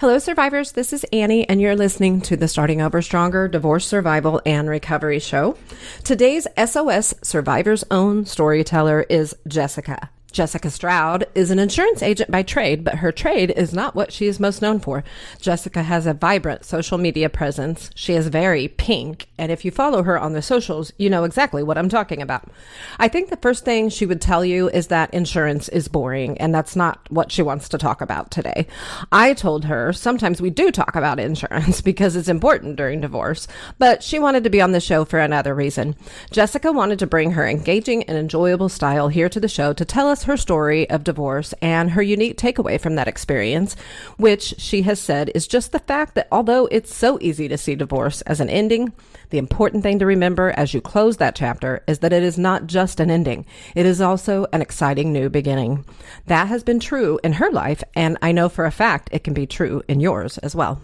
Hello, survivors. This is Annie, and you're listening to the Starting Over Stronger Divorce Survival and Recovery Show. Today's SOS Survivor's Own storyteller is Jessica. Jessica Stroud is an insurance agent by trade, but her trade is not what she is most known for. Jessica has a vibrant social media presence. She is very pink, and if you follow her on the socials, you know exactly what I'm talking about. I think the first thing she would tell you is that insurance is boring, and that's not what she wants to talk about today. I told her sometimes we do talk about insurance because it's important during divorce, but she wanted to be on the show for another reason. Jessica wanted to bring her engaging and enjoyable style here to the show to tell us her story of divorce and her unique takeaway from that experience, which she has said is just the fact that although it's so easy to see divorce as an ending, the important thing to remember as you close that chapter is that it is not just an ending. It is also an exciting new beginning. That has been true in her life, and I know for a fact it can be true in yours as well.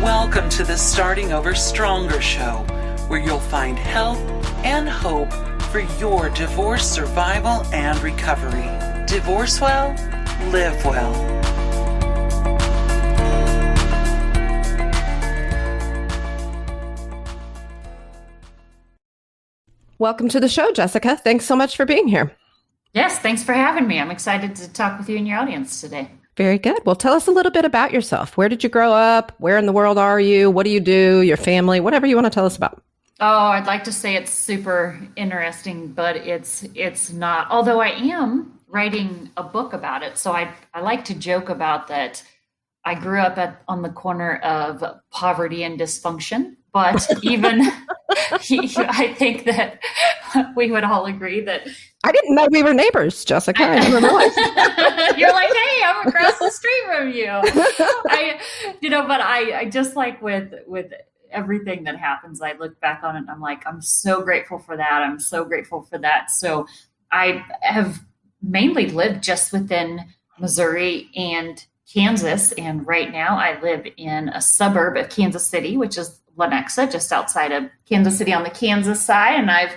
Welcome to the Starting Over Stronger show, where you'll find help and hope for your divorce survival and recovery. Divorce well, live well. Welcome to the show, Jessica. Thanks so much for being here. Yes, thanks for having me. I'm excited to talk with you and your audience today. Very good. Well, tell us a little bit about yourself. Where did you grow up? Where in the world are you? What do you do? Your family? Whatever you want to tell us about. Oh, I'd like to say it's super interesting, but it's not. Although I am writing a book about it, so I like to joke about that. I grew up on the corner of poverty and dysfunction, but even I think that we would all agree that. I didn't know we were neighbors, Jessica. I didn't realize. You're like, hey, I'm across the street from you. But I just like with everything that happens, I look back on it and I'm like, I'm so grateful for that. I'm so grateful for that. So I have mainly lived just within Missouri and Kansas. And right now I live in a suburb of Kansas City, which is Lenexa, just outside of Kansas City on the Kansas side. And I've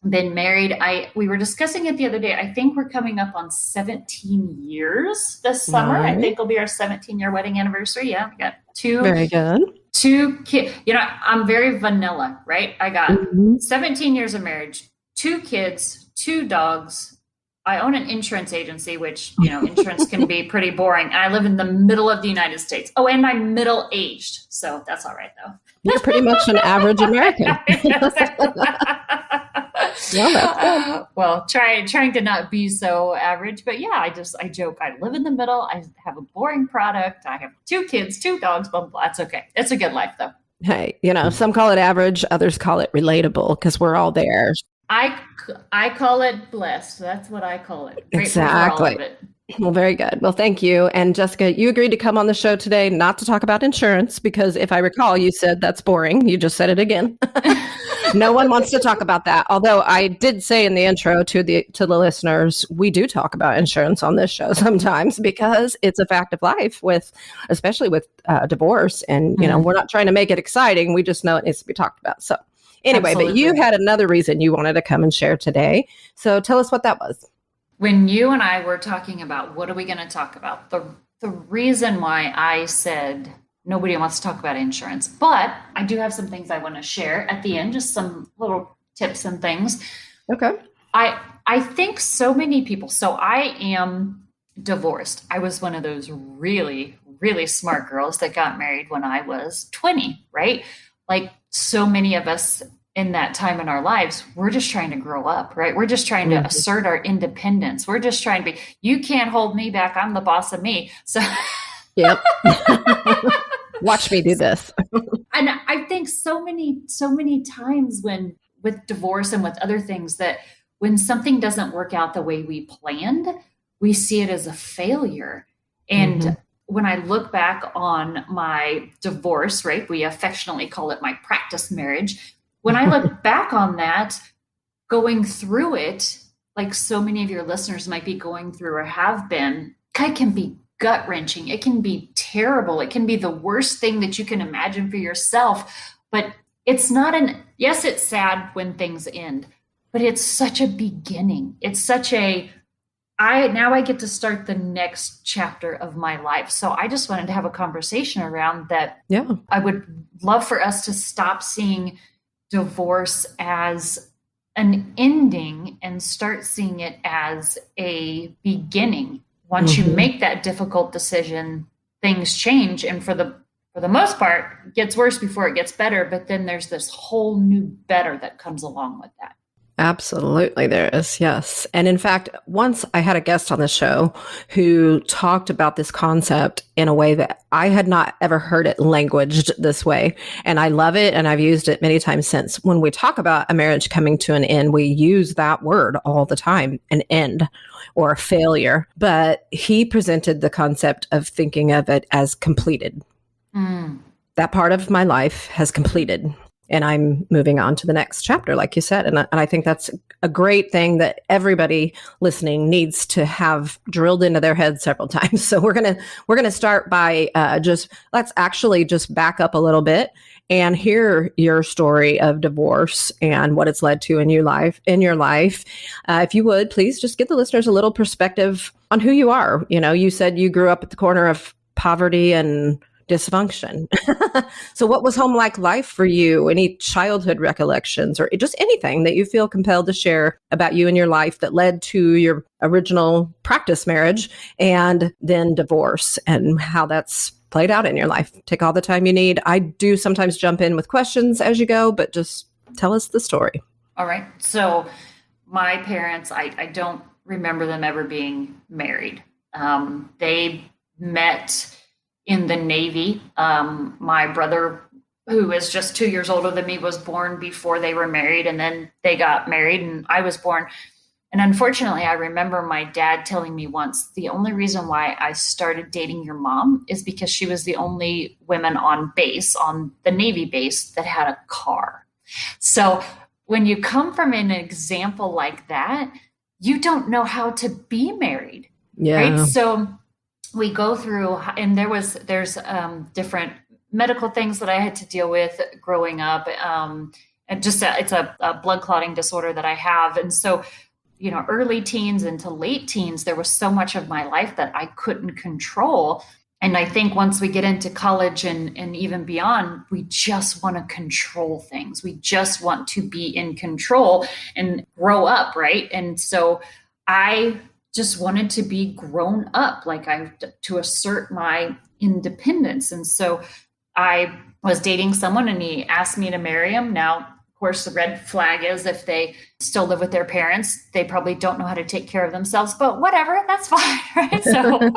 been married. We were discussing it the other day. I think we're coming up on 17 years this summer. Right. I think it'll be our 17-year wedding anniversary. Yeah, we got Very good. 2 kids. I'm very vanilla, right? I got 17 years of marriage, 2 kids, 2 dogs. I own an insurance agency, which, insurance can be pretty boring. And I live in the middle of the United States. Oh, and I'm middle-aged. So that's all right, though. You're pretty much an average American. Well, trying to not be so average, but yeah, I joke. I live in the middle. I have a boring product. I have 2 kids, 2 dogs, blah, blah, blah. It's okay. It's a good life though. Hey, some call it average. Others call it relatable because we're all there. I call it blessed. That's what I call it. Exactly. For all of it. Well, very good. Well, thank you. And Jessica, you agreed to come on the show today, not to talk about insurance, because if I recall, you said that's boring. You just said it again. No one wants to talk about that. Although I did say in the intro to the listeners, we do talk about insurance on this show sometimes because it's a fact of life especially with divorce. And, we're not trying to make it exciting. We just know it needs to be talked about. So anyway, Absolutely. But you had another reason you wanted to come and share today. So tell us what that was. When you and I were talking about what are we going to talk about, the reason why I said nobody wants to talk about insurance, but I do have some things I want to share at the end, just some little tips and things. Okay. I think so many people, so I am divorced. I was one of those really, really smart girls that got married when I was 20, right? Like so many of us in that time in our lives, we're just trying to grow up, right? We're just trying to assert our independence. We're just trying to be, you can't hold me back. I'm the boss of me. So yep. Watch me do this. And I think so many times with divorce and with other things that when something doesn't work out the way we planned, we see it as a failure. And when I look back on my divorce, right, we affectionately call it my practice marriage. When I look back on that, going through it, like so many of your listeners might be going through or have been, it can be gut wrenching. It can be terrible. It can be the worst thing that you can imagine for yourself. But it's not yes, it's sad when things end, but it's such a beginning. It's such now I get to start the next chapter of my life. So I just wanted to have a conversation around that. Yeah. I would love for us to stop seeing divorce as an ending and start seeing it as a beginning. Once you make that difficult decision, things change. And for the most part, it gets worse before it gets better. But then there's this whole new better that comes along with that. Absolutely, there is. Yes. And in fact, once I had a guest on the show who talked about this concept in a way that I had not ever heard it languaged this way. And I love it. And I've used it many times since. When we talk about a marriage coming to an end, we use that word all the time, an end or a failure. But he presented the concept of thinking of it as completed. That part of my life has completed. And I'm moving on to the next chapter, like you said. And I think that's a great thing that everybody listening needs to have drilled into their head several times. So we're gonna start by let's actually just back up a little bit and hear your story of divorce and what it's led to in your life. If you would, please just give the listeners a little perspective on who you are. You know, you said you grew up at the corner of poverty and dysfunction. So what was home like life for you? Any childhood recollections or just anything that you feel compelled to share about you and your life that led to your original practice marriage and then divorce and how that's played out in your life? Take all the time you need. I do sometimes jump in with questions as you go, but just tell us the story. All right. So my parents, I don't remember them ever being married. They met in the Navy. My brother, who is just 2 years older than me, was born before they were married, and then they got married and I was born. And unfortunately, I remember my dad telling me once, the only reason why I started dating your mom is because she was the only woman on base, on the Navy base, that had a car. So when you come from an example like that, you don't know how to be married. Yeah. Right? So we go through, and there's different medical things that I had to deal with growing up. And just it's a blood clotting disorder that I have. And so, you know, early teens into late teens, there was so much of my life that I couldn't control. And I think once we get into college and even beyond, we just want to control things. We just want to be in control and grow up, right? And so I just wanted to be grown up, to assert my independence. And so I was dating someone and he asked me to marry him. Now, of course, the red flag is if they still live with their parents, they probably don't know how to take care of themselves, but whatever, that's fine, right? So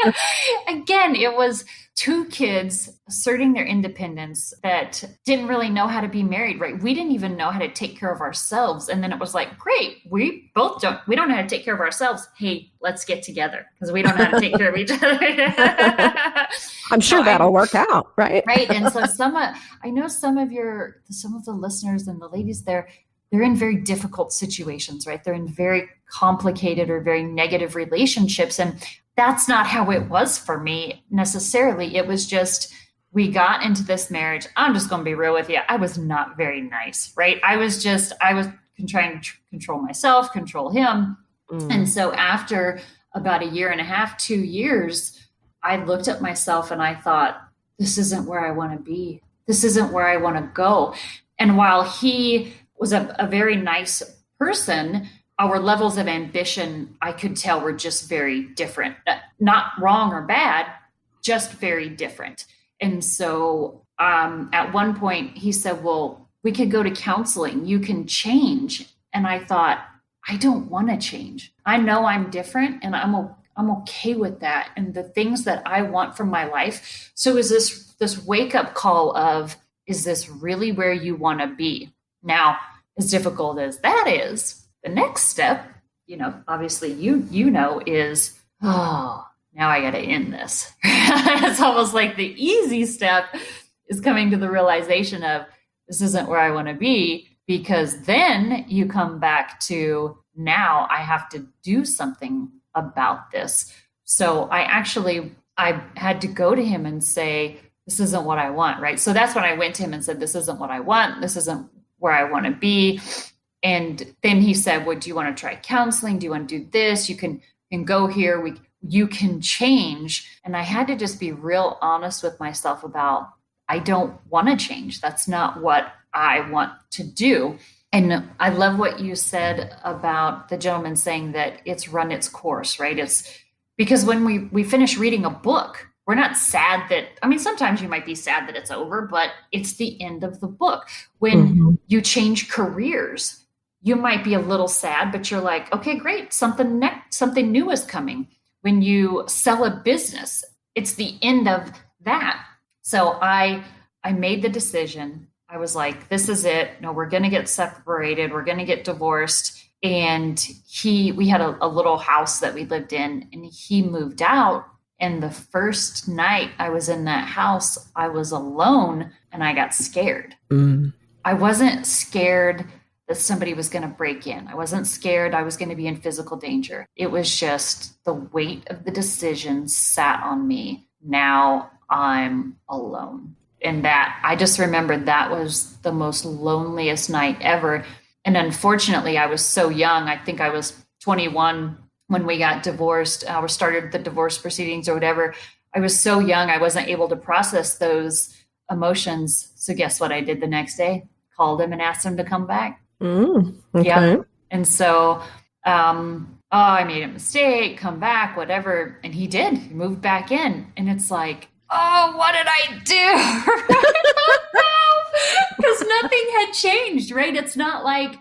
again, it was two kids asserting their independence that didn't really know how to be married, right? We didn't even know how to take care of ourselves. And then it was like, great, we don't know how to take care of ourselves. Hey, let's get together because we don't know how to take care of each other. I'm sure that'll work out, right? Right. And so I know some of the listeners and the ladies there, they're in very difficult situations, right? They're in very complicated or very negative relationships. And that's not how it was for me necessarily. It was just, we got into this marriage. I'm just going to be real with you. I was not very nice, right? I was trying to control myself, control him. And so after about 1.5 2 years, I looked at myself and I thought, this isn't where I want to be. This isn't where I want to go. And while he was a very nice person, our levels of ambition, I could tell, were just very different. Not wrong or bad, just very different. And so at one point he said, well, we could go to counseling. You can change. And I thought, I don't want to change. I know I'm different and I'm okay with that. And the things that I want from my life. So is this wake up call of, is this really where you want to be? Now, as difficult as that is, the next step, obviously is, oh, now I got to end this. It's almost like the easy step is coming to the realization of, this isn't where I want to be, because then you come back to, now I have to do something about this. So I I had to go to him and say, this isn't what I want, right? So that's when I went to him and said, this isn't what I want. This isn't where I want to be. And then he said, well, do you want to try counseling? Do you want to do this? You can go here. You can change. And I had to just be real honest with myself about, I don't want to change. That's not what I want to do. And I love what you said about the gentleman saying that it's run its course, right? It's because when we finish reading a book, we're not sad that, I mean, sometimes you might be sad that it's over, but it's the end of the book. When you change careers, you might be a little sad, but you're like, okay, great. Something new is coming. When you sell a business, it's the end of that. So I made the decision. I was like, this is it. No, we're going to get separated. We're going to get divorced. And we had a little house that we lived in, and he moved out. And the first night I was in that house, I was alone and I got scared. I wasn't scared that somebody was going to break in. I wasn't scared I was going to be in physical danger. It was just the weight of the decision sat on me. Now I'm alone. And that, I just remember that was the most loneliest night ever. And unfortunately, I was so young. I think I was 21 when we got divorced or started the divorce proceedings or whatever. I was so young, I wasn't able to process those emotions. So guess what I did the next day? Called him and asked him to come back. Okay. Yeah. And so, I made a mistake, come back, whatever. And he did. He moved back in. And it's like, oh, what did I do? Because nothing had changed, right? It's not like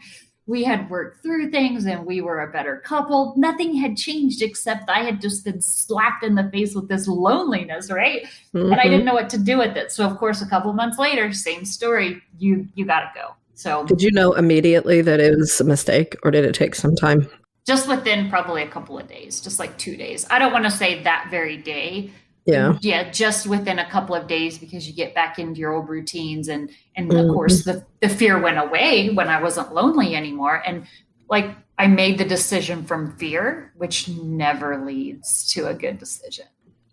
we had worked through things and we were a better couple. Nothing had changed except I had just been slapped in the face with this loneliness, right? And I didn't know what to do with it. So, of course, a couple months later, same story. You got to go. So, did you know immediately that it was a mistake, or did it take some time? Just within probably a couple of days, just like 2 days. I don't want to say that very day. Yeah, just within a couple of days, because you get back into your old routines. And of course, the fear went away when I wasn't lonely anymore. And like, I made the decision from fear, which never leads to a good decision.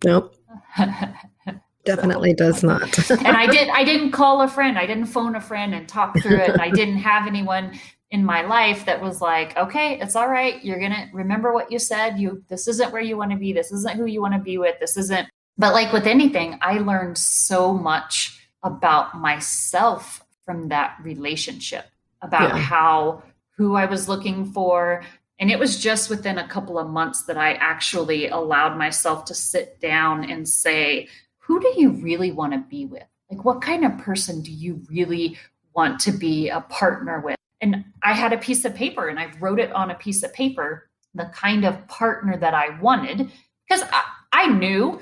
Nope. Definitely does not. And I didn't call a friend. I didn't phone a friend and talk through it. And I didn't have anyone in my life that was like, okay, it's all right. You're going to remember what you said. This isn't where you want to be. This isn't who you want to be with. This isn't. But like with anything, I learned so much about myself from that relationship, about who I was looking for. And it was just within a couple of months that I actually allowed myself to sit down and say, who do you really want to be with? Like, what kind of person do you really want to be a partner with? And I had a piece of paper and I wrote it on a piece of paper, the kind of partner that I wanted, because I knew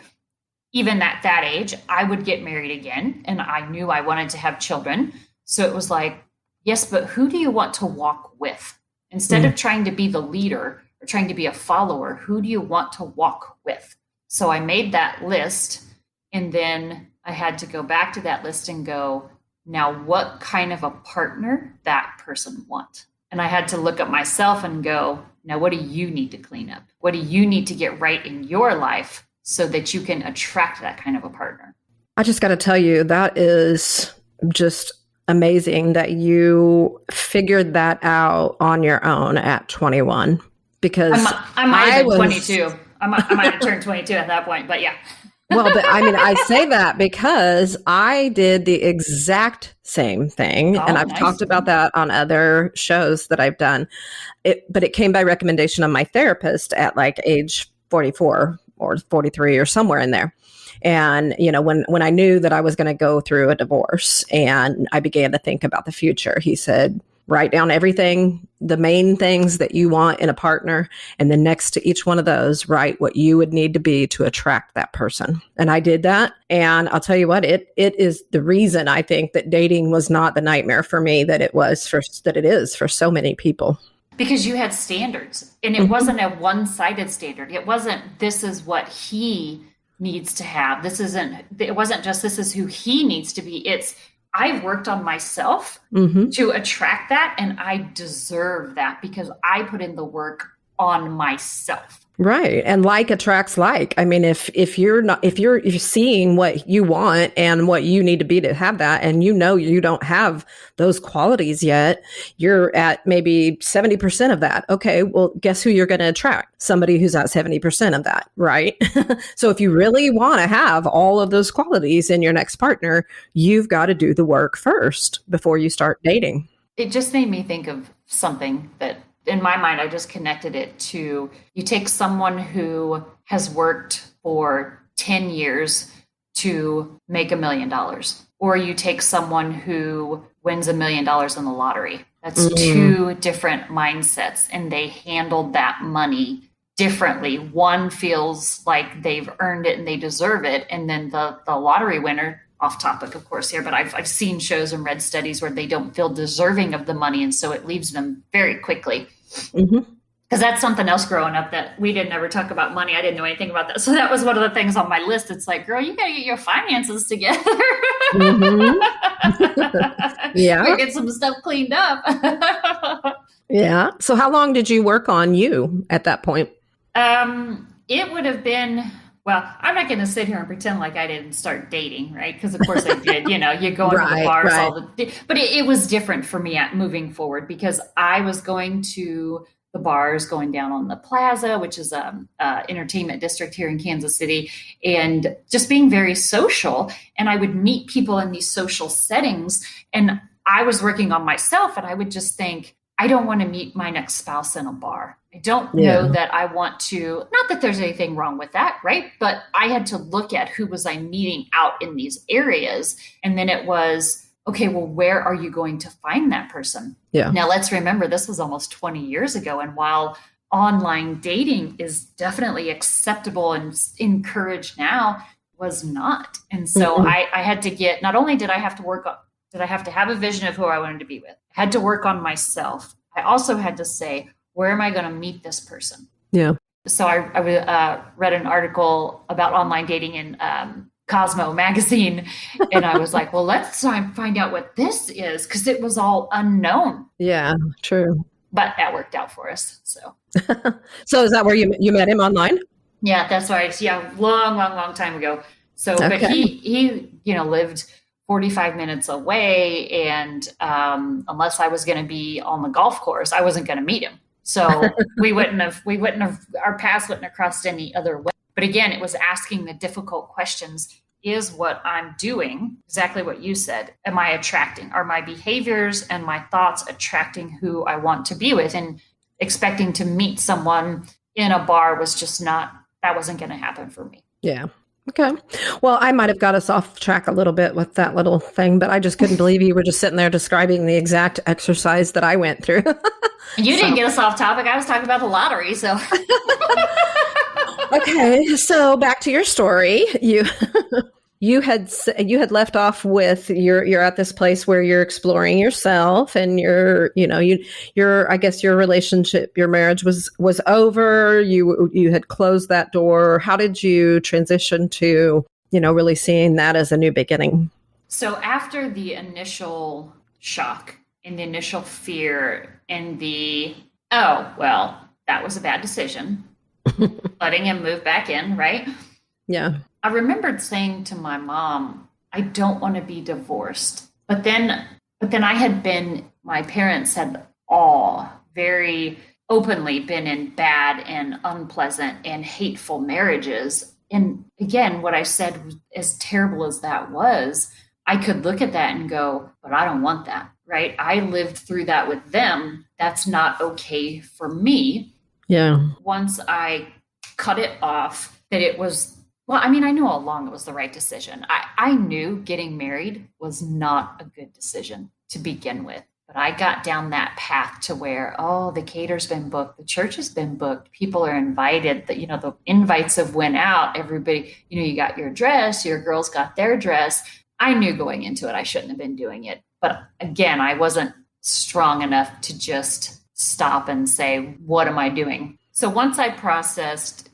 even at that age, I would get married again. And I knew I wanted to have children. So it was like, yes, but who do you want to walk with? Instead of trying to be the leader or trying to be a follower, who do you want to walk with? So I made that list. And then I had to go back to that list and go, now what kind of a partner that person want? And I had to look at myself and go, now what do you need to clean up? What do you need to get right in your life so that you can attract that kind of a partner? I just got to tell you, that is just amazing that you figured that out on your own at 21. Because I might have been 22. I might have turned 22 at that point, but yeah. Well, but I mean, I say that because I did the exact same thing. And I've talked about that on other shows that I've done. But it came by recommendation of my therapist at like age 44 or 43 or somewhere in there. And, you know, when I knew that I was going to go through a divorce and I began to think about the future, he said, write down everything, the main things that you want in a partner. And then next to each one of those, write what you would need to be to attract that person. And I did that. And I'll tell you what, it is the reason I think that dating was not the nightmare for me that it is for so many people. Because you had standards, and it wasn't a one-sided standard. It wasn't, this is what he needs to have. It wasn't just, this is who he needs to be. It's, I've worked on myself to attract that, and I deserve that because I put in the work on myself. Right. And like attracts like. I mean, if you're seeing what you want and what you need to be to have that, and you know you don't have those qualities yet, you're at maybe 70% of that. Okay, well, guess who you're going to attract? Somebody who's at 70% of that, right? So if you really want to have all of those qualities in your next partner, you've got to do the work first before you start dating. It just made me think of something that in my mind, I just connected it to, you take someone who has worked for 10 years to make $1 million, or you take someone who wins $1 million in the lottery. That's two different mindsets, and they handled that money differently. One feels like they've earned it and they deserve it. And then the lottery winner, off topic, of course, here, but I've seen shows and read studies where they don't feel deserving of the money. And so it leaves them very quickly. Because that's something else growing up that we didn't ever talk about money. I didn't know anything about that. So that was one of the things on my list. It's like, girl, you got to get your finances together. Yeah. Get some stuff cleaned up. Yeah. So how long did you work on you at that point? It would have been, well, I'm not going to sit here and pretend like I didn't start dating, right? Because of course I did. You go into the bars but it was different for me moving forward, because I was going to the bars, going down on the Plaza, which is a entertainment district here in Kansas City, and just being very social. And I would meet people in these social settings, and I was working on myself, and I would just think, I don't want to meet my next spouse in a bar. I don't know that I want to, not that there's anything wrong with that, right? But I had to look at who was I meeting out in these areas. And then it was, okay, well, where are you going to find that person? Yeah. Now let's remember, this was almost 20 years ago. And while online dating is definitely acceptable and encouraged now, was not. And so I had to get, not only did I have to work on, did I have to have a vision of who I wanted to be with, I had to work on myself. I also had to say, where am I going to meet this person? Yeah. So I read an article about online dating in Cosmo magazine, and I was like, well, let's try and find out what this is, because it was all unknown. Yeah, true. But that worked out for us. So So is that where you met him online? Yeah, that's right. Yeah, long time ago. So, okay. But he lived 45 minutes away, and unless I was going to be on the golf course, I wasn't going to meet him. So we wouldn't have, our paths wouldn't have crossed any other way. But again, it was asking the difficult questions. Is what I'm doing exactly what you said? Am I attracting? Are my behaviors and my thoughts attracting who I want to be with? And expecting to meet someone in a bar was just not, that wasn't going to happen for me. Yeah. Okay. Well, I might have got us off track a little bit with that little thing, but I just couldn't believe you were just sitting there describing the exact exercise that I went through. You didn't get us off topic. I was talking about the lottery. So. Okay. So back to your story. You had left off with you're at this place where you're exploring yourself, and your I guess your relationship, your marriage was over. You had closed that door. How did you transition to, really seeing that as a new beginning? So after the initial shock and the initial fear and that was a bad decision, letting him move back in, right? Yeah. I remembered saying to my mom, I don't want to be divorced. But then my parents had all very openly been in bad and unpleasant and hateful marriages. And again, what I said, as terrible as that was, I could look at that and go, but I don't want that, right? I lived through that with them. That's not okay for me. Yeah. Once I cut it off, that it was, I knew all along it was the right decision. I knew getting married was not a good decision to begin with. But I got down that path to where, the cater's been booked, the church has been booked, people are invited, the invites have went out, everybody, you got your dress, your girls got their dress. I knew going into it, I shouldn't have been doing it. But again, I wasn't strong enough to just stop and say, what am I doing? So once I processed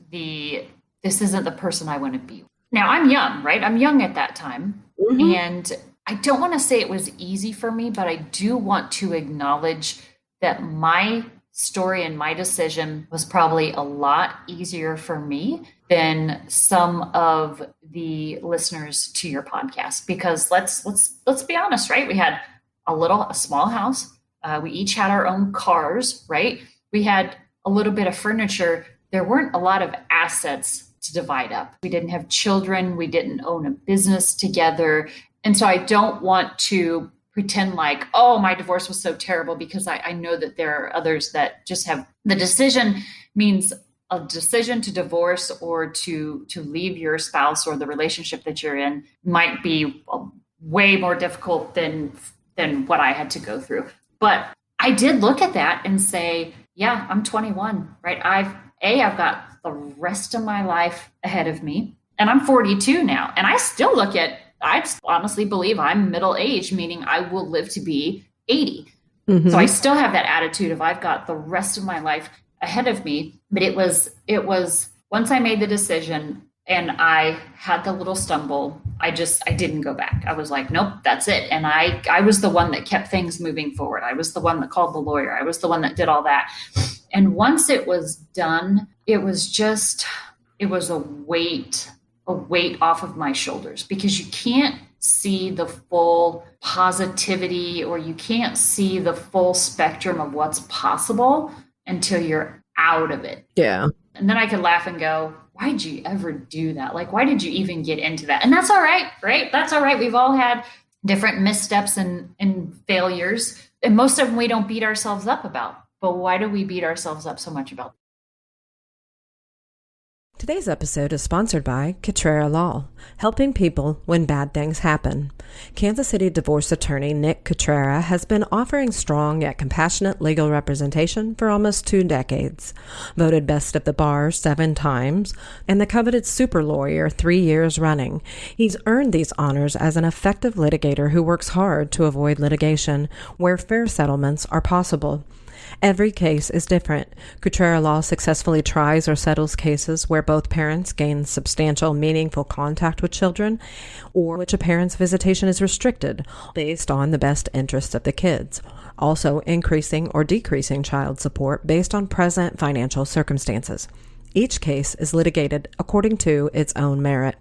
this isn't the person I want to be. Now I'm young, right? I'm young at that time. Mm-hmm. And I don't want to say it was easy for me, but I do want to acknowledge that my story and my decision was probably a lot easier for me than some of the listeners to your podcast, because let's be honest, right? We had a small house. We each had our own cars, right? We had a little bit of furniture. There weren't a lot of assets to divide up. We didn't have children. We didn't own a business together. And so I don't want to pretend like, oh, my divorce was so terrible, because I know that there are others that just have the decision means a decision to divorce or to leave your spouse or the relationship that you're in might be way more difficult than what I had to go through. But I did look at that and say, yeah, I'm 21, right? I've got the rest of my life ahead of me, and I'm 42 now. And I still I honestly believe I'm middle-aged, meaning I will live to be 80. Mm-hmm. So I still have that attitude of I've got the rest of my life ahead of me. But it was once I made the decision and I had the little stumble, I didn't go back. I was like, nope, that's it. And I was the one that kept things moving forward. I was the one that called the lawyer. I was the one that did all that. And once it was done, it was a weight off of my shoulders, because you can't see the full positivity, or you can't see the full spectrum of what's possible until you're out of it. Yeah. And then I could laugh and go, why did you ever do that? Like, why did you even get into that? And that's all right, right? That's all right. We've all had different missteps and failures, and most of them we don't beat ourselves up about. But why do we beat ourselves up so much about? Today's episode is sponsored by Cutrera Law, helping people when bad things happen. Kansas City divorce attorney Nick Cutrera has been offering strong yet compassionate legal representation for almost 2 decades. Voted best of the bar 7 times and the coveted super lawyer 3 years running, he's earned these honors as an effective litigator who works hard to avoid litigation where fair settlements are possible. Every case is different. Cutrera Law successfully tries or settles cases where both parents gain substantial, meaningful contact with children, or which a parent's visitation is restricted based on the best interests of the kids, also increasing or decreasing child support based on present financial circumstances. Each case is litigated according to its own merit.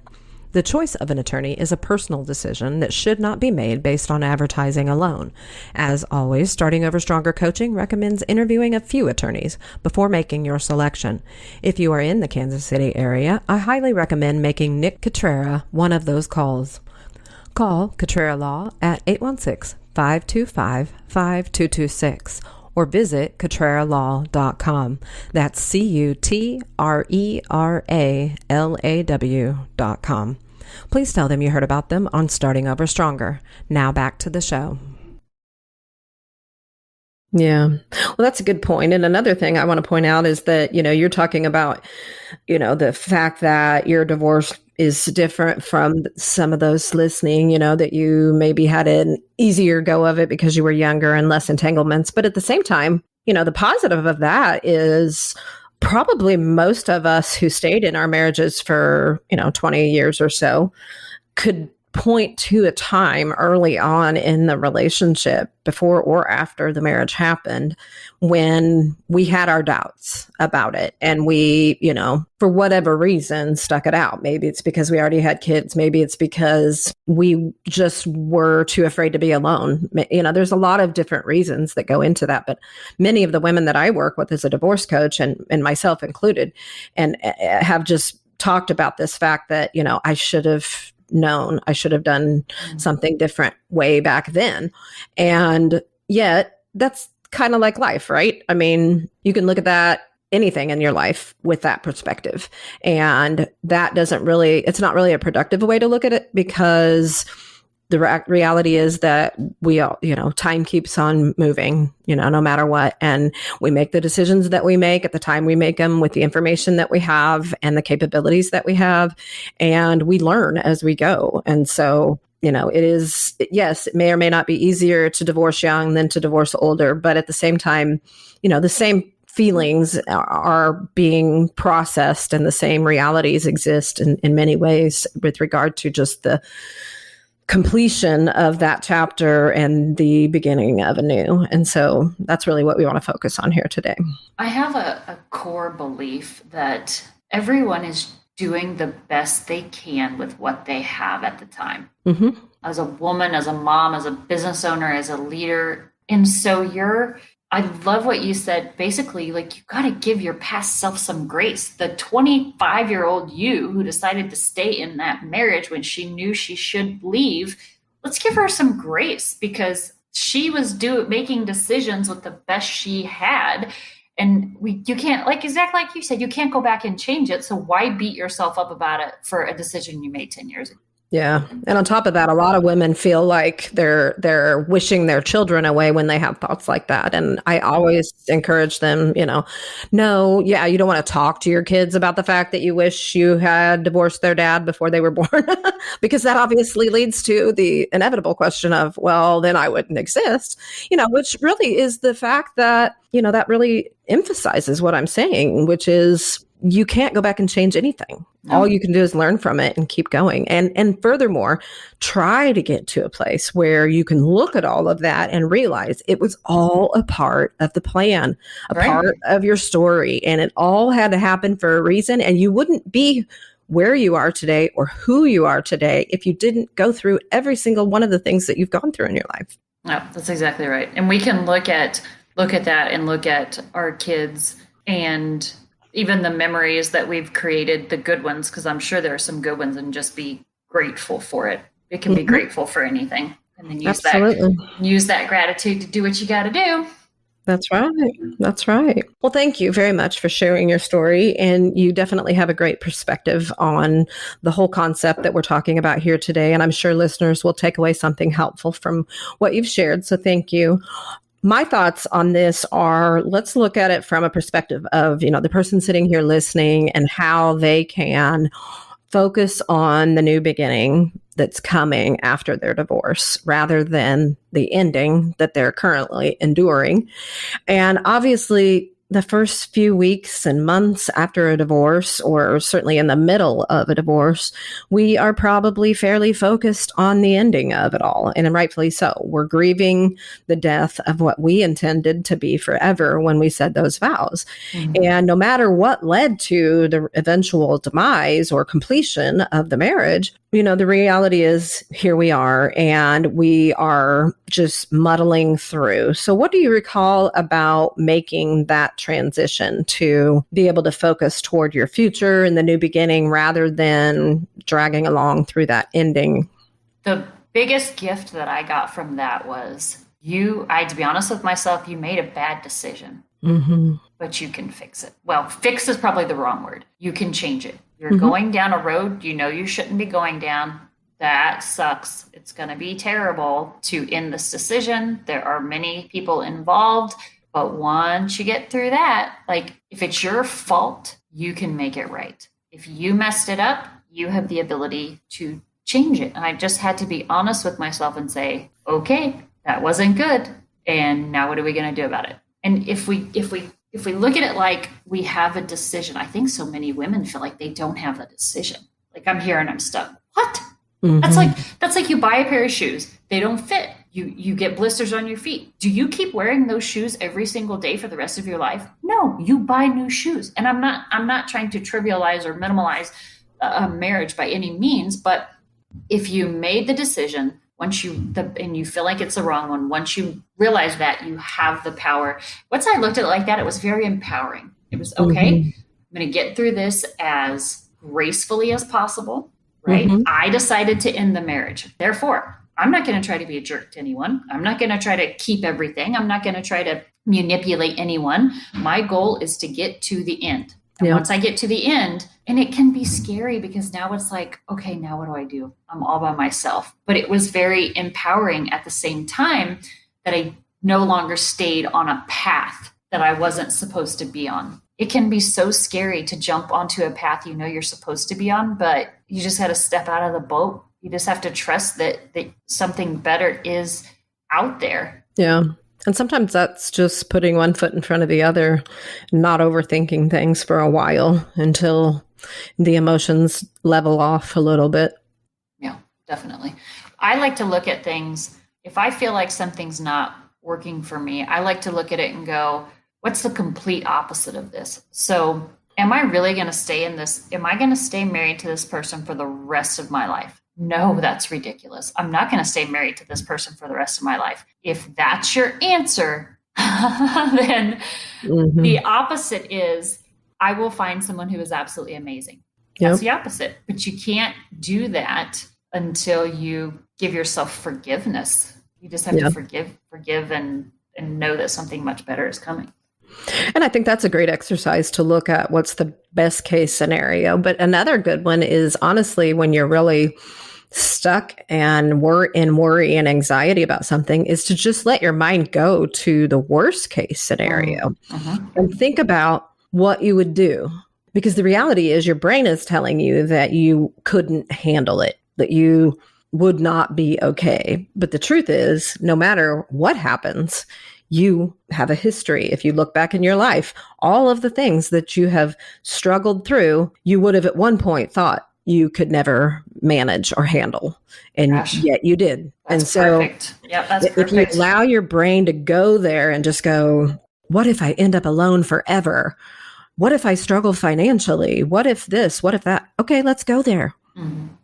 The choice of an attorney is a personal decision that should not be made based on advertising alone. As always, Starting Over Stronger Coaching recommends interviewing a few attorneys before making your selection. If you are in the Kansas City area, I highly recommend making Nick Cutrera one of those calls. Call Cutrera Law at 816-525-5226 or visit CutreraLaw.com. That's CutreraLaw.com. Please tell them you heard about them on Starting Over Stronger. Now back to the show. Yeah. Well, that's a good point. And another thing I want to point out is that, you're talking about, the fact that your divorce is different from some of those listening, that you maybe had an easier go of it because you were younger and less entanglements. But at the same time, the positive of that is probably most of us who stayed in our marriages for, 20 years or so could point to a time early on in the relationship, before or after the marriage happened, when we had our doubts about it. And we, for whatever reason, stuck it out. Maybe it's because we already had kids. Maybe it's because we just were too afraid to be alone. There's a lot of different reasons that go into that. But many of the women that I work with as a divorce coach, and myself included, and have just talked about this fact that, I should have known, I should have done something different way back then. And yet that's kind of like life, right? I mean, you can look at that, anything in your life, with that perspective. And that it's not really a productive way to look at it, because the reality is that we all, time keeps on moving, no matter what. And we make the decisions that we make at the time we make them, with the information that we have and the capabilities that we have. And we learn as we go. And so, it may or may not be easier to divorce young than to divorce older. But at the same time, the same feelings are being processed, and the same realities exist in many ways with regard to just the completion of that chapter and the beginning of a new. And so that's really what we want to focus on here today. I have a core belief that everyone is doing the best they can with what they have at the time. Mm-hmm. As a woman, as a mom, as a business owner, as a leader. And so I love what you said. Basically, like, you got to give your past self some grace. The 25-year-old you who decided to stay in that marriage when she knew she should leave, let's give her some grace, because she was making decisions with the best she had. And you can't, like, exactly like you said, you can't go back and change it. So why beat yourself up about it for a decision you made 10 years ago? Yeah. And on top of that, a lot of women feel like they're wishing their children away when they have thoughts like that. And I always encourage them, no, yeah, you don't want to talk to your kids about the fact that you wish you had divorced their dad before they were born, because that obviously leads to the inevitable question of, well, then I wouldn't exist, which really is the fact that, that really emphasizes what I'm saying, which is, you can't go back and change anything. No. All you can do is learn from it and keep going. And furthermore, try to get to a place where you can look at all of that and realize it was all a part of the plan, a part of your story. And it all had to happen for a reason. And you wouldn't be where you are today or who you are today if you didn't go through every single one of the things that you've gone through in your life. No, that's exactly right. And we can look at that and look at our kids and even the memories that we've created, the good ones, because I'm sure there are some good ones, and just be grateful for it. It can be grateful for anything. And then use that gratitude to do what you got to do. That's right. That's right. Well, thank you very much for sharing your story. And you definitely have a great perspective on the whole concept that we're talking about here today. And I'm sure listeners will take away something helpful from what you've shared. So thank you. My thoughts on this are, let's look at it from a perspective of, the person sitting here listening and how they can focus on the new beginning that's coming after their divorce rather than the ending that they're currently enduring. And obviously, the first few weeks and months after a divorce, or certainly in the middle of a divorce, we are probably fairly focused on the ending of it all. And rightfully so. We're grieving the death of what we intended to be forever when we said those vows. Mm-hmm. And no matter what led to the eventual demise or completion of the marriage, the reality is here we are, and we are just muddling through. So what do you recall about making that transition to be able to focus toward your future and the new beginning rather than dragging along through that ending? The biggest gift that I got from that was to be honest with myself, you made a bad decision, but you can fix it. Well, fix is probably the wrong word. You can change it. You're going down a road you shouldn't be going down. That sucks. It's going to be terrible to end this decision. There are many people involved, but once you get through that, like, if it's your fault, you can make it right. If you messed it up, you have the ability to change it. And I just had to be honest with myself and say, okay, that wasn't good. And now what are we going to do about it? And if we look at it like we have a decision, I think so many women feel like they don't have a decision. Like, I'm here and I'm stuck. What? Mm-hmm. That's like you buy a pair of shoes. They don't fit. You get blisters on your feet. Do you keep wearing those shoes every single day for the rest of your life? No, you buy new shoes. And I'm not trying to trivialize or minimize a marriage by any means, but if you made the decision, and you feel like it's the wrong one, once you realize that, you have the power. Once I looked at it like that, it was very empowering. It was, okay, I'm going to get through this as gracefully as possible, right? I decided to end the marriage. Therefore, I'm not going to try to be a jerk to anyone. I'm not going to try to keep everything. I'm not going to try to manipulate anyone. My goal is to get to the end. And once I get to the end, and it can be scary because now it's like, okay, now what do I do? I'm all by myself. But it was very empowering at the same time that I no longer stayed on a path that I wasn't supposed to be on. It can be so scary to jump onto a path you're supposed to be on, but you just got to step out of the boat. You just have to trust that something better is out there. Yeah. And sometimes that's just putting one foot in front of the other, not overthinking things for a while until the emotions level off a little bit. Yeah, definitely. I like to look at things. If I feel like something's not working for me, I like to look at it and go, what's the complete opposite of this? So am I really going to stay in this? Am I going to stay married to this person for the rest of my life? No, that's ridiculous. I'm not going to stay married to this person for the rest of my life. If that's your answer, then the opposite is I will find someone who is absolutely amazing. That's the opposite. But you can't do that until you give yourself forgiveness. You just have to forgive and know that something much better is coming. And I think that's a great exercise to look at what's the best case scenario. But another good one is honestly, when you're really stuck and worry and anxiety about something, is to just let your mind go to the worst case scenario and think about what you would do. Because the reality is your brain is telling you that you couldn't handle it, that you would not be okay. But the truth is, no matter what happens, you have a history. If you look back in your life, all of the things that you have struggled through, you would have at one point thought you could never manage or handle. And yet you did. That's and so perfect. Yep, that's perfect. If you allow your brain to go there and just go, what if I end up alone forever? What if I struggle financially? What if this? What if that? Okay, let's go there.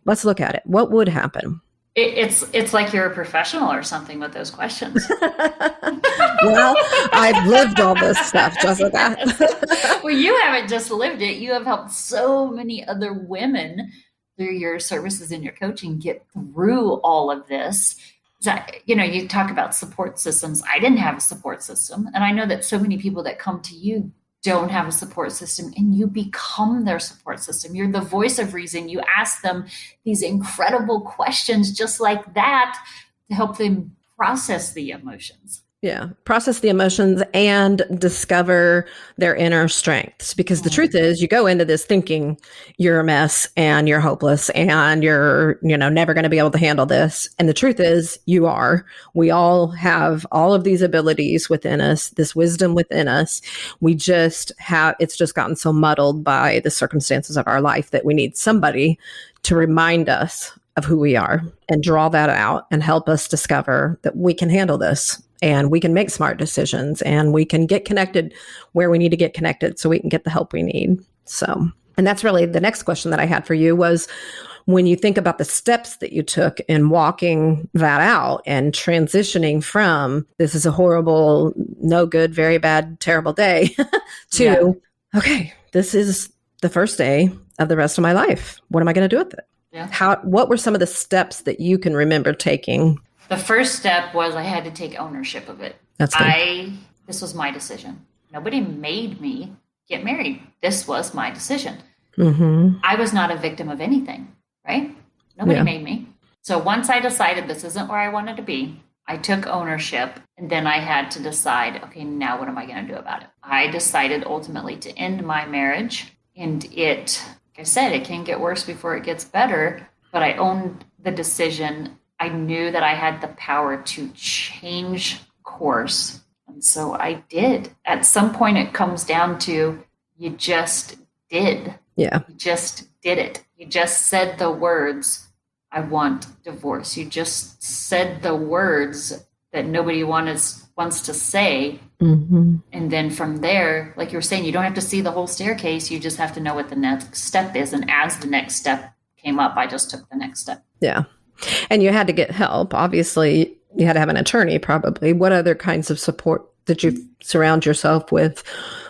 Let's look at it. What would happen? It's like you're a professional or something with those questions. Well, I've lived all this stuff, Jessica. Well, you haven't just lived it. You have helped so many other women through your services and your coaching get through all of this. You talk about support systems. I didn't have a support system. And I know that so many people that come to you don't have a support system, and you become their support system. You're the voice of reason. You ask them these incredible questions just like that to help them process the emotions. Yeah, process the emotions and discover their inner strengths. Because the truth is, you go into this thinking you're a mess and you're hopeless and you're, never going to be able to handle this. And the truth is, you are. We all have all of these abilities within us, this wisdom within us. It's just gotten so muddled by the circumstances of our life that we need somebody to remind us of who we are and draw that out and help us discover that we can handle this. And we can make smart decisions and we can get connected where we need to get connected so we can get the help we need. So, and that's really the next question that I had for you was, when you think about the steps that you took in walking that out and transitioning from this is a horrible, no good, very bad, terrible day to, okay, this is the first day of the rest of my life. What am I going to do with it? Yeah. What were some of the steps that you can remember taking? The first step was I had to take ownership of it. That's good. This was my decision. Nobody made me get married. This was my decision. I was not a victim of anything, right? Nobody made me. So once I decided this isn't where I wanted to be, I took ownership, and then I had to decide, okay, now what am I going to do about it? I decided ultimately to end my marriage, and like I said, it can get worse before it gets better, but I owned the decision. I knew that I had the power to change course. And so I did. At some point, it comes down to you just did. Yeah. You just did it. You just said the words, I want divorce. You just said the words that nobody wants to say. And then from there, like you were saying, you don't have to see the whole staircase. You just have to know what the next step is. And as the next step came up, I just took the next step. Yeah. And you had to get help. Obviously, you had to have an attorney probably. What other kinds of support did you surround yourself with?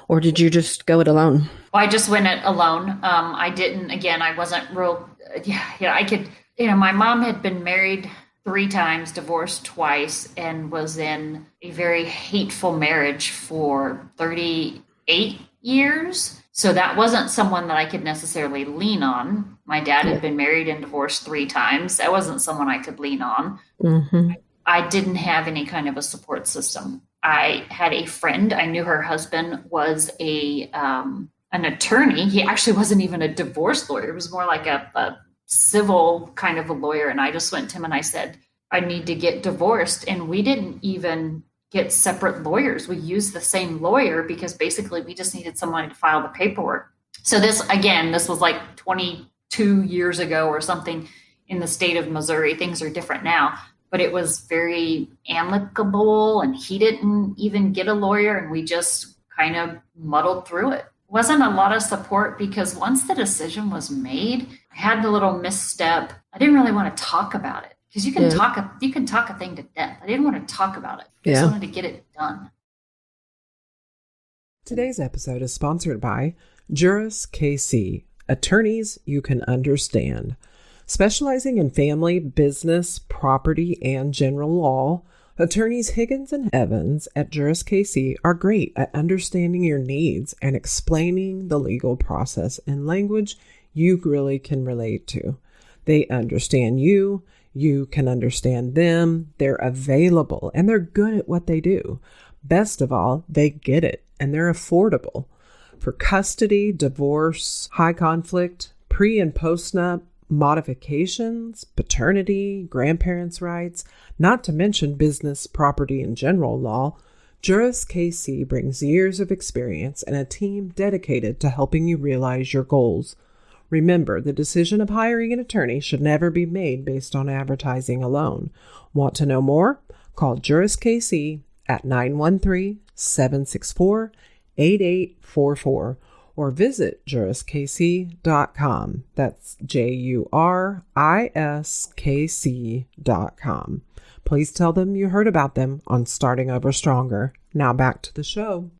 Or did you just go it alone? Well, I just went it alone. I wasn't real. My mom had been married 3 times, divorced twice, and was in a very hateful marriage for 38 years. So that wasn't someone that I could necessarily lean on. My dad had been married and divorced 3 times. That wasn't someone I could lean on. I didn't have any kind of a support system. I had a friend. I knew her husband was an attorney. He actually wasn't even a divorce lawyer. It was more like a civil kind of a lawyer. And I just went to him and I said, I need to get divorced. And we didn't even get separate lawyers. We used the same lawyer because basically we just needed someone to file the paperwork. So this was like 22 years ago or something. in the state of Missouri. Things are different now, but it was very amicable, and he didn't even get a lawyer, and we just kind of muddled through it. Wasn't a lot of support because once the decision was made, I had the little misstep. I didn't really want to talk about it because you can talk a thing to death. I didn't want to talk about it. I just wanted to get it done. Today's episode is sponsored by Juris KC, attorneys you can understand. Specializing in family, business, property, and general law, attorneys Higgins and Evans at Juris KC are great at understanding your needs and explaining the legal process in language you really can relate to. They understand you, you can understand them, they're available, and they're good at what they do. Best of all, they get it, and they're affordable. For custody, divorce, high conflict, pre- and post-nup, modifications, paternity, grandparents' rights, not to mention business, property, and general law, Juris KC brings years of experience and a team dedicated to helping you realize your goals. Remember, the decision of hiring an attorney should never be made based on advertising alone. Want to know more? Call Juris KC at 913-764-8844 or visit juriskc.com. That's JURISKC.com. Please tell them you heard about them on Starting Over Stronger. Now back to the show.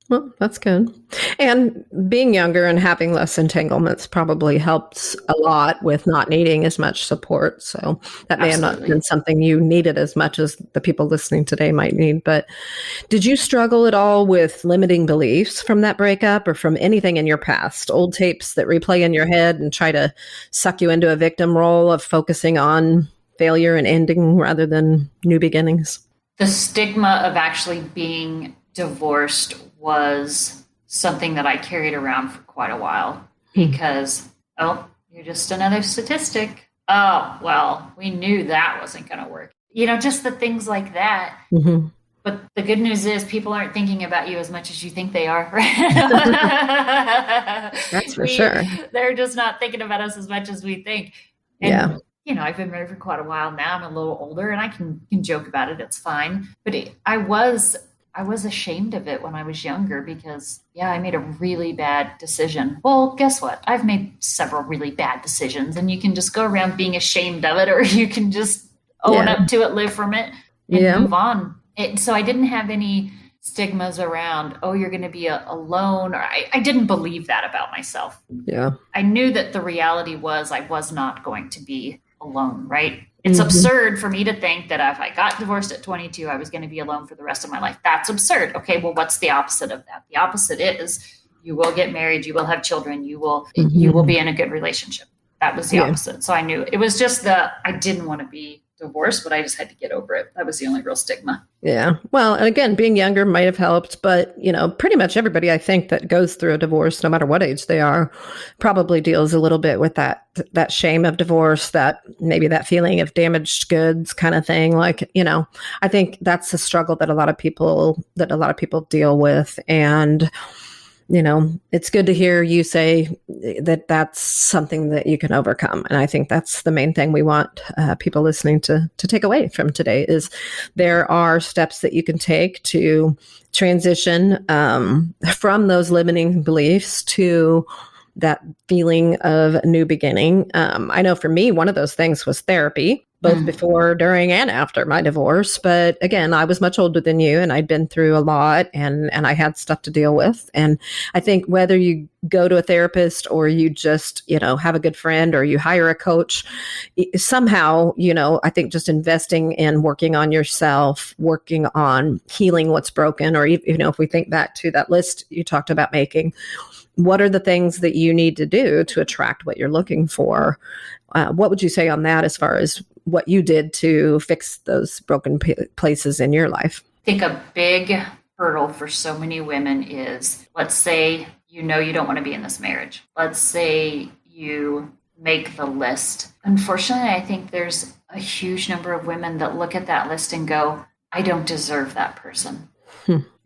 Well, that's good. And being younger and having less entanglements probably helps a lot with not needing as much support. So that may have not been something you needed as much as the people listening today might need. But did you struggle at all with limiting beliefs from that breakup or from anything in your past? Old tapes that replay in your head and try to suck you into a victim role of focusing on failure and ending rather than new beginnings? The stigma of actually being divorced was something that I carried around for quite a while because, you're just another statistic. Oh, well, we knew that wasn't going to work. Just the things like that. Mm-hmm. But the good news is people aren't thinking about you as much as you think they are. That's for sure. They're just not thinking about us as much as we think. And, I've been married for quite a while now. I'm a little older and I can joke about it. It's fine. But I was ashamed of it when I was younger because, I made a really bad decision. Well, guess what? I've made several really bad decisions, and you can just go around being ashamed of it, or you can just own up to it, live from it, and move on. So I didn't have any stigmas around, you're going to be alone. Or I didn't believe that about myself. Yeah. I knew that the reality was I was not going to be alone, right? It's absurd for me to think that if I got divorced at 22, I was going to be alone for the rest of my life. That's absurd. Okay, well, what's the opposite of that? The opposite is you will get married, you will have children, you will be in a good relationship. That was the opposite. So I knew it was just I didn't want to be divorced, but I just had to get over it. That was the only real stigma. Yeah. Well, and again, being younger might have helped, but pretty much everybody I think that goes through a divorce, no matter what age they are, probably deals a little bit with that shame of divorce, that maybe that feeling of damaged goods kind of thing. Like, I think that's a struggle that a lot of people deal with. And it's good to hear you say that that's something that you can overcome. And I think that's the main thing we want people listening to take away from today is there are steps that you can take to transition from those limiting beliefs to that feeling of a new beginning. I know for me, one of those things was therapy, both before, during, and after my divorce. But again, I was much older than you and I'd been through a lot and I had stuff to deal with. And I think whether you go to a therapist or you just, have a good friend or you hire a coach, somehow, I think just investing in working on yourself, working on healing what's broken, or, if we think back to that list you talked about making, what are the things that you need to do to attract what you're looking for? What would you say on that as far as what you did to fix those broken places in your life? I think a big hurdle for so many women is, let's say, you don't want to be in this marriage. Let's say you make the list. Unfortunately, I think there's a huge number of women that look at that list and go, I don't deserve that person.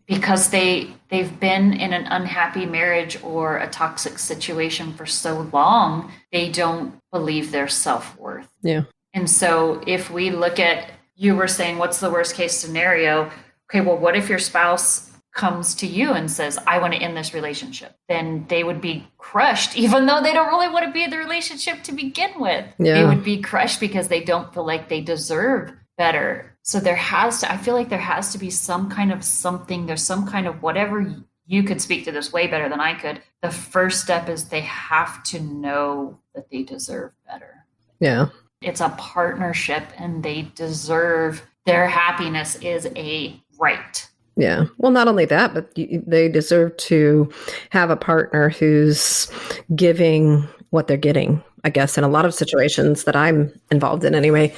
because they've been in an unhappy marriage or a toxic situation for so long, they don't believe their self-worth. Yeah. And so if we look at, you were saying, what's the worst case scenario? Okay, well, what if your spouse comes to you and says, I want to end this relationship? Then they would be crushed, even though they don't really want to be in the relationship to begin with. Yeah. They would be crushed because they don't feel like they deserve better. So I feel like there has to be some kind of something, there's some kind of whatever. You could speak to this way better than I could. The first step is they have to know that they deserve better. Yeah. It's a partnership and they deserve, their happiness is a right. Yeah. Well, not only that, but they deserve to have a partner who's giving what they're getting. I guess in a lot of situations that I'm involved in anyway,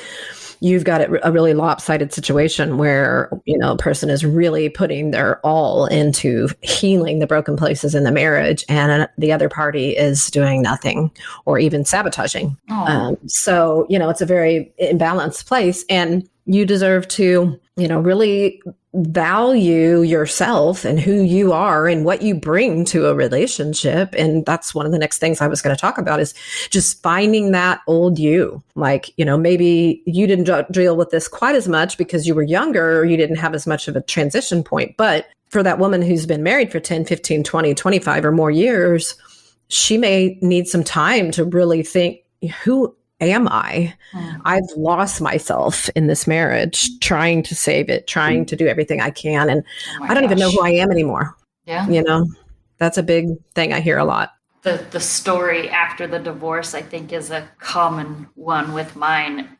you've got a really lopsided situation where, a person is really putting their all into healing the broken places in the marriage, and the other party is doing nothing or even sabotaging. So, it's a very imbalanced place, and you deserve to, really value yourself and who you are and what you bring to a relationship. And that's one of the next things I was going to talk about, is just finding that old you. Like, maybe you didn't deal with this quite as much because you were younger, or you didn't have as much of a transition point. But for that woman who's been married for 10, 15, 20, 25 or more years, she may need some time to really think, who am I? I've lost myself in this marriage, trying to save it, trying to do everything I can. And I don't even know who I am anymore. Yeah. That's a big thing I hear a lot. The story after the divorce, I think, is a common one with mine.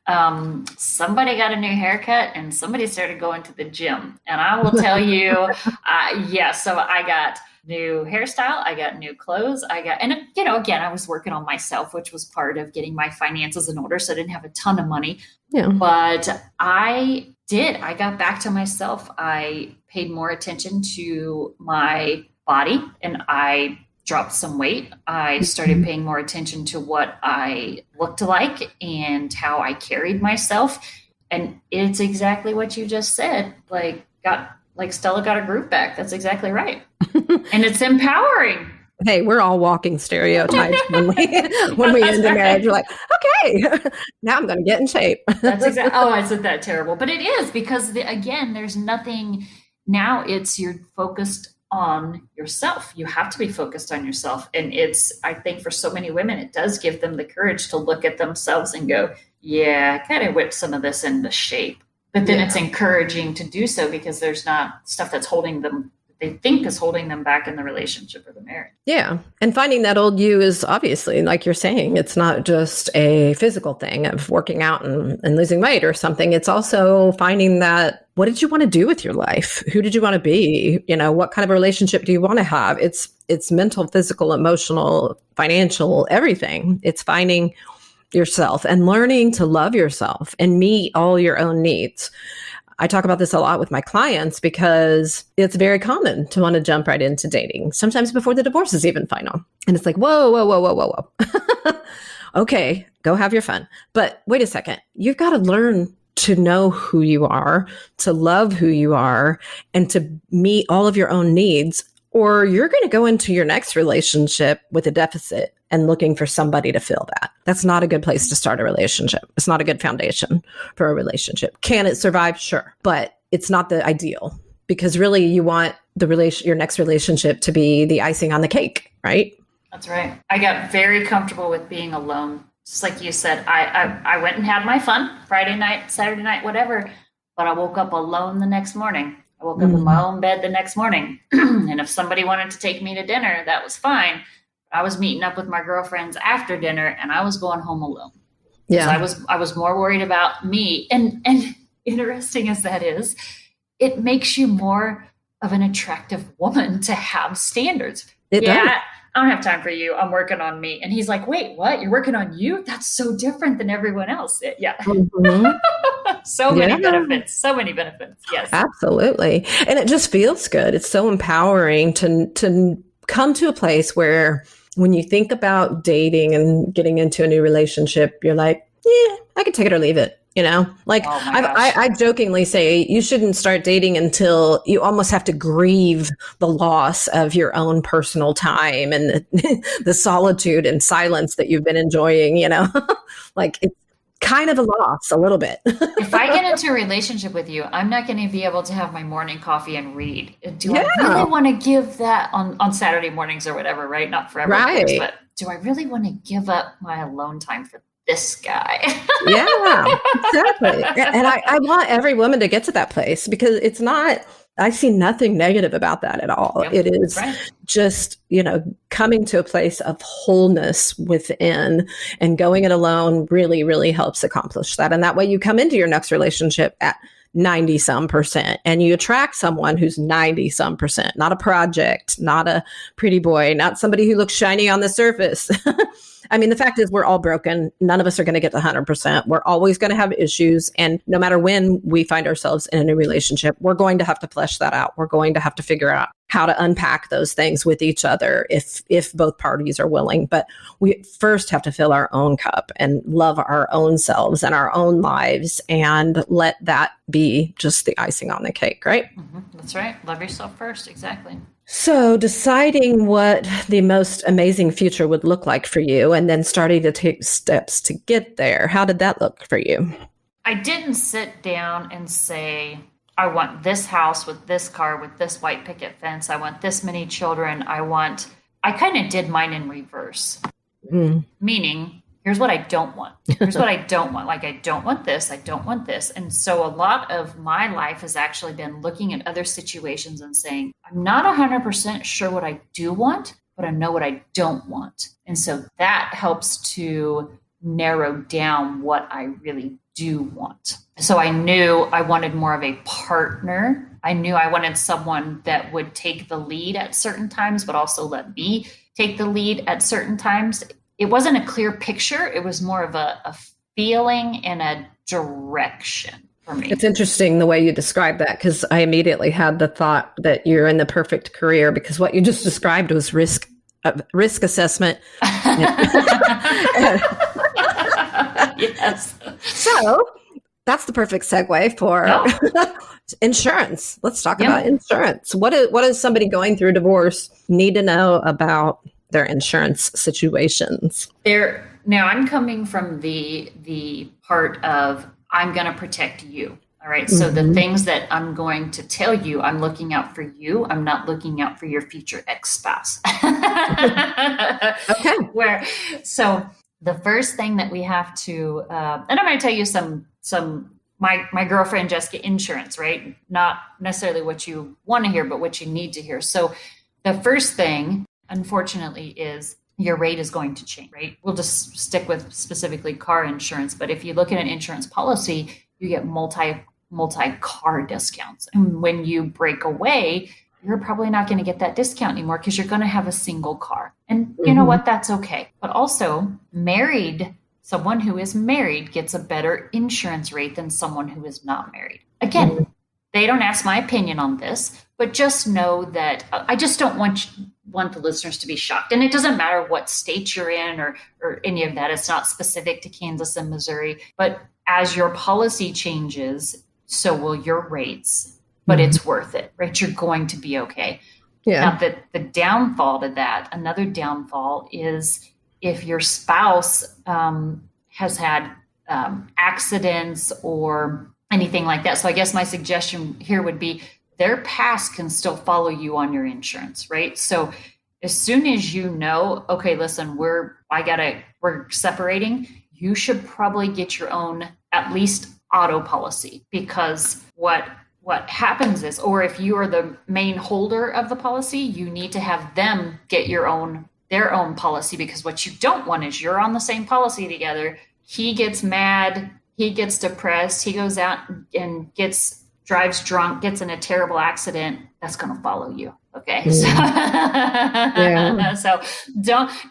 Somebody got a new haircut and somebody started going to the gym. And I will tell you, so I got new hairstyle, I got new clothes, and again, I was working on myself, which was part of getting my finances in order. So I didn't have a ton of money, but I got back to myself. I paid more attention to my body and I dropped some weight. I started paying more attention to what I looked like and how I carried myself. And it's exactly what you just said. Like Stella got her groove back. That's exactly right. And it's empowering. Hey, we're all walking stereotypes when we end the marriage. We're like, okay, now I'm going to get in shape. That's exactly. Oh, I said that terrible, but it is, because again, there's nothing now. You're focused on yourself. You have to be focused on yourself, and I think for so many women, it does give them the courage to look at themselves and go, "Yeah, I gotta whip some of this into shape." But then it's encouraging to do so, because there's not stuff that's holding them, they think is holding them back in the relationship or the marriage. Yeah. And finding that old you is obviously, like you're saying, it's not just a physical thing of working out and losing weight or something. It's also finding that, what did you want to do with your life? Who did you want to be? What kind of a relationship do you want to have? It's mental, physical, emotional, financial, everything. It's finding yourself and learning to love yourself and meet all your own needs. I talk about this a lot with my clients because it's very common to want to jump right into dating, sometimes before the divorce is even final. And it's like, whoa. Okay, go have your fun. But wait a second, you've got to learn to know who you are, to love who you are, and to meet all of your own needs, or you're going to go into your next relationship with a deficit and looking for somebody to fill that. That's not a good place to start a relationship. It's not a good foundation for a relationship. Can it survive? Sure. But it's not the ideal, because really you want your next relationship to be the icing on the cake, right? That's right. I got very comfortable with being alone. Just like you said, I went and had my fun Friday night, Saturday night, whatever, but I woke up alone the next morning. I woke up in my own bed the next morning. And if somebody wanted to take me to dinner, that was fine. I was meeting up with my girlfriends after dinner and I was going home alone. Yeah. I was more worried about me. And interesting as that is, it makes you more of an attractive woman to have standards. It does. I don't have time for you. I'm working on me. And he's like, wait, what? You're working on you? That's so different than everyone else. Mm-hmm. So many benefits. Yes. Absolutely. And it just feels good. It's so empowering to come to a place where when you think about dating and getting into a new relationship, you're like, yeah, I could take it or leave it. You know, like Oh my gosh. I jokingly say you shouldn't start dating until you almost have to grieve the loss of your own personal time and the solitude and silence that you've been enjoying, you know, like it's kind of a loss a little bit. If I get into a relationship with you, I'm not going to be able to have my morning coffee and read. Do I Yeah. really want to give that on Saturday mornings or whatever, right? Not forever, of course, Right. but do I really want to give up my alone time for this guy? Yeah, exactly. And I want every woman to get to that place because it's not, I see nothing negative about that at all. Yep, It is right. just, you know, coming to a place of wholeness within, and going it alone really, really helps accomplish that. And that way you come into your next relationship at 90 some percent and you attract someone who's 90 some percent, not a project, not a pretty boy, not somebody who looks shiny on the surface. I mean, the fact is we're all broken. None of us are going to get to 100%. We're always going to have issues. And no matter when we find ourselves in a new relationship, we're going to have to flesh that out. We're going to have to figure out how to unpack those things with each other if both parties are willing. But we first have to fill our own cup and love our own selves and our own lives and let that be just the icing on the cake, right? Mm-hmm. That's right. Love yourself first. Exactly. So deciding what the most amazing future would look like for you and then starting to take steps to get there. How did that look for you? I didn't sit down and say, I want this house with this car, with this white picket fence. I want this many children. I kind of did mine in reverse, meaning here's what I don't want. Here's what I don't want. Like, I don't want this. I don't want this. And so a lot of my life has actually been looking at other situations and saying, I'm not 100% sure what I do want, but I know what I don't want. And so that helps to narrow down what I really do want. So I knew I wanted more of a partner. I knew I wanted someone that would take the lead at certain times, but also let me take the lead at certain times. It wasn't a clear picture. It was more of a feeling and a direction for me. It's interesting the way you describe that, because I immediately had the thought that you're in the perfect career, because what you just described was risk assessment. Yes. So that's the perfect segue for insurance. Let's talk about insurance. What does somebody going through divorce need to know about their insurance situations? Now I'm coming from the part of I'm going to protect you. All right. So the things that I'm going to tell you, I'm looking out for you. I'm not looking out for your future ex-spouse. Okay. So the first thing that we have to, and I'm going to tell you my girlfriend Jessica insurance, right? Not necessarily what you want to hear, but what you need to hear. So the first thing, unfortunately, is your rate is going to change, right? We'll just stick with specifically car insurance. But if you look at an insurance policy, you get multi-car discounts. And when you break away, you're probably not going to get that discount anymore because you're going to have a single car. And you know what? That's okay. But also someone who is married gets a better insurance rate than someone who is not married. Again, they don't ask my opinion on this, but just know that I just don't want the listeners to be shocked. And it doesn't matter what state you're in or any of that. It's not specific to Kansas and Missouri. But as your policy changes, so will your rates. But it's worth it, right? You're going to be okay. Yeah. Now, the downfall to that, another downfall is if your spouse has had accidents or anything like that. So I guess my suggestion here would be their past can still follow you on your insurance, right? So as soon as you know, okay, listen, we're separating, you should probably get your own at least auto policy, because what happens is, or if you are the main holder of the policy, you need to have them get their own policy, because what you don't want is you're on the same policy together. He gets mad, he gets depressed, he goes out and drives drunk, gets in a terrible accident. That's going to follow you. Okay. So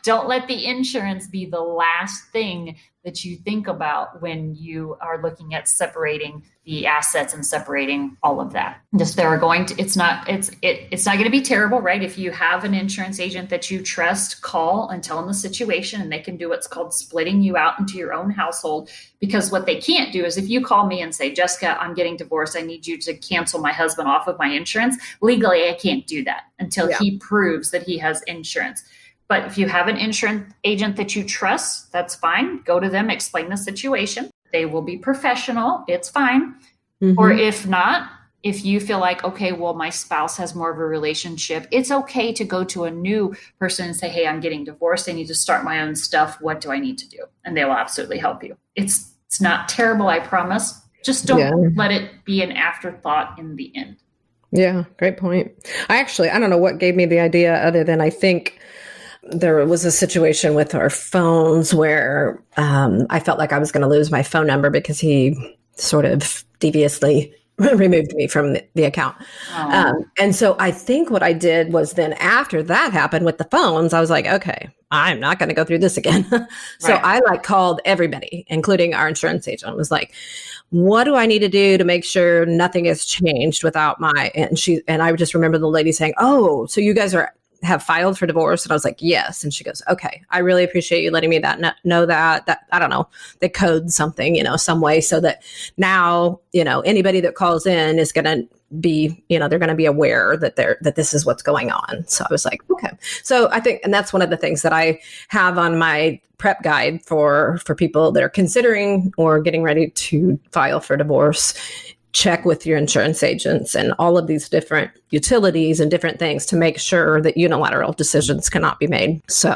don't let the insurance be the last thing that you think about when you are looking at separating the assets and separating all of that. Just it's not going to be terrible, right? If you have an insurance agent that you trust, call and tell them the situation, and they can do what's called splitting you out into your own household. Because what they can't do is if you call me and say, Jessica, I'm getting divorced, I need you to cancel my husband off of my insurance. Legally, I can't do that until he proves that he has insurance. But if you have an insurance agent that you trust, that's fine. Go to them, explain the situation. They will be professional. It's fine. Mm-hmm. Or if not, if you feel like, okay, well, my spouse has more of a relationship, it's okay to go to a new person and say, hey, I'm getting divorced. I need to start my own stuff. What do I need to do? And they will absolutely help you. It's not terrible, I promise. Just don't let it be an afterthought in the end. Yeah, great point. I don't know what gave me the idea other than I think there was a situation with our phones where I felt like I was going to lose my phone number because he sort of deviously removed me from the account. And so I think what I did was then after that happened with the phones, I was like, okay, I'm not going to go through this again. So I called everybody, including our insurance agent. I was like, what do I need to do to make sure nothing has changed without and I just remember the lady saying, oh, so you guys have filed for divorce? And I was like, yes. And she goes, okay, I really appreciate you letting me know that I don't know, they code something, some way so that now, anybody that calls in is going to be, they're going to be aware that this is what's going on. So I was like, okay. So I think, and that's one of the things that I have on my prep guide for people that are considering or getting ready to file for divorce. Check with your insurance agents and all of these different utilities and different things to make sure that unilateral decisions cannot be made. So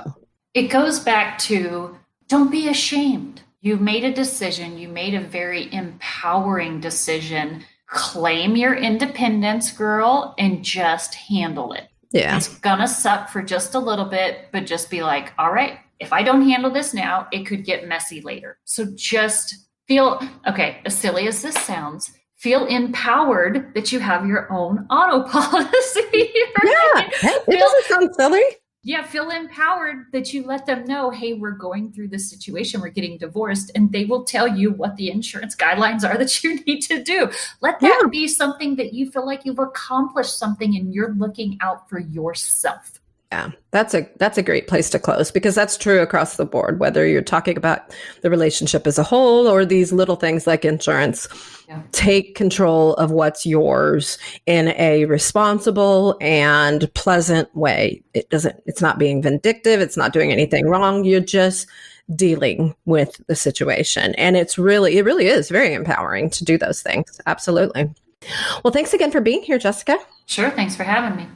it goes back to, don't be ashamed. You made a decision. You made a very empowering decision. Claim your independence, girl, and just handle it. Yeah. It's gonna suck for just a little bit, but just be like, all right, if I don't handle this now, it could get messy later. So just feel, okay, as silly as this sounds, feel empowered that you have your own auto policy. Right? Yeah, it doesn't sound silly. Yeah, feel empowered that you let them know, hey, we're going through this situation, we're getting divorced, and they will tell you what the insurance guidelines are that you need to do. Let that be something that you feel like you've accomplished something and you're looking out for yourself. Yeah, that's a great place to close because that's true across the board, whether you're talking about the relationship as a whole or these little things like insurance. Yeah. Take control of what's yours in a responsible and pleasant way. It's not being vindictive. It's not doing anything wrong. You're just dealing with the situation. And it really is very empowering to do those things. Absolutely. Well, thanks again for being here, Jessica. Sure. Thanks for having me.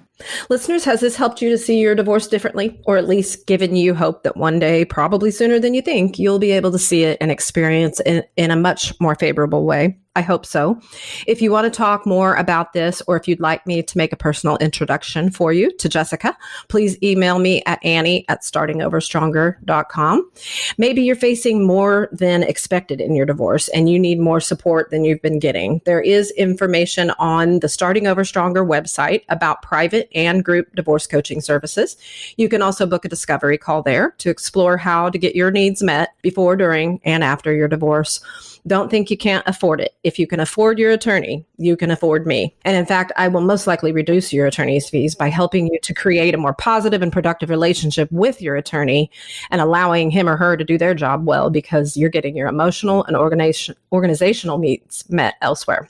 Listeners, has this helped you to see your divorce differently, or at least given you hope that one day, probably sooner than you think, you'll be able to see it and experience it in a much more favorable way? I hope so. If you want to talk more about this, or if you'd like me to make a personal introduction for you to Jessica, please email me at Annie@startingoverstronger.com. Maybe you're facing more than expected in your divorce and you need more support than you've been getting. There is information on the Starting Over Stronger website about private and group divorce coaching services. You can also book a discovery call there to explore how to get your needs met before, during, and after your divorce. Don't think you can't afford it. If you can afford your attorney, you can afford me. And in fact, I will most likely reduce your attorney's fees by helping you to create a more positive and productive relationship with your attorney and allowing him or her to do their job well because you're getting your emotional and organizational needs met elsewhere.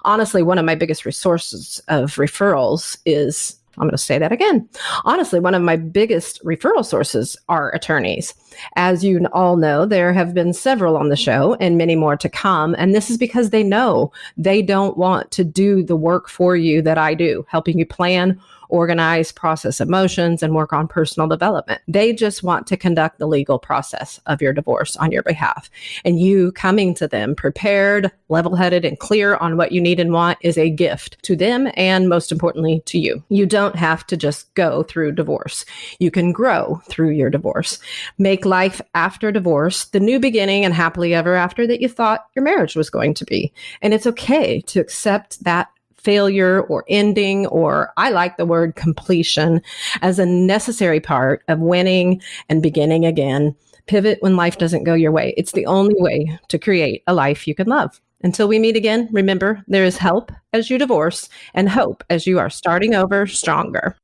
Honestly, one of my biggest resources of referrals is, I'm going to say that again. Honestly, one of my biggest referral sources are attorneys. As you all know, there have been several on the show and many more to come. And this is because they know they don't want to do the work for you that I do, helping you plan, organize, process emotions, and work on personal development. They just want to conduct the legal process of your divorce on your behalf. And you coming to them prepared, level-headed, and clear on what you need and want is a gift to them and, most importantly, to you. You don't have to just go through divorce. You can grow through your divorce. Make life after divorce the new beginning and happily ever after that you thought your marriage was going to be. And it's okay to accept that failure or ending, or I like the word completion, as a necessary part of winning and beginning again Pivot when life doesn't go your way. It's the only way to create a life you can love. Until we meet again, remember, there is help as you divorce and hope as you are starting over stronger.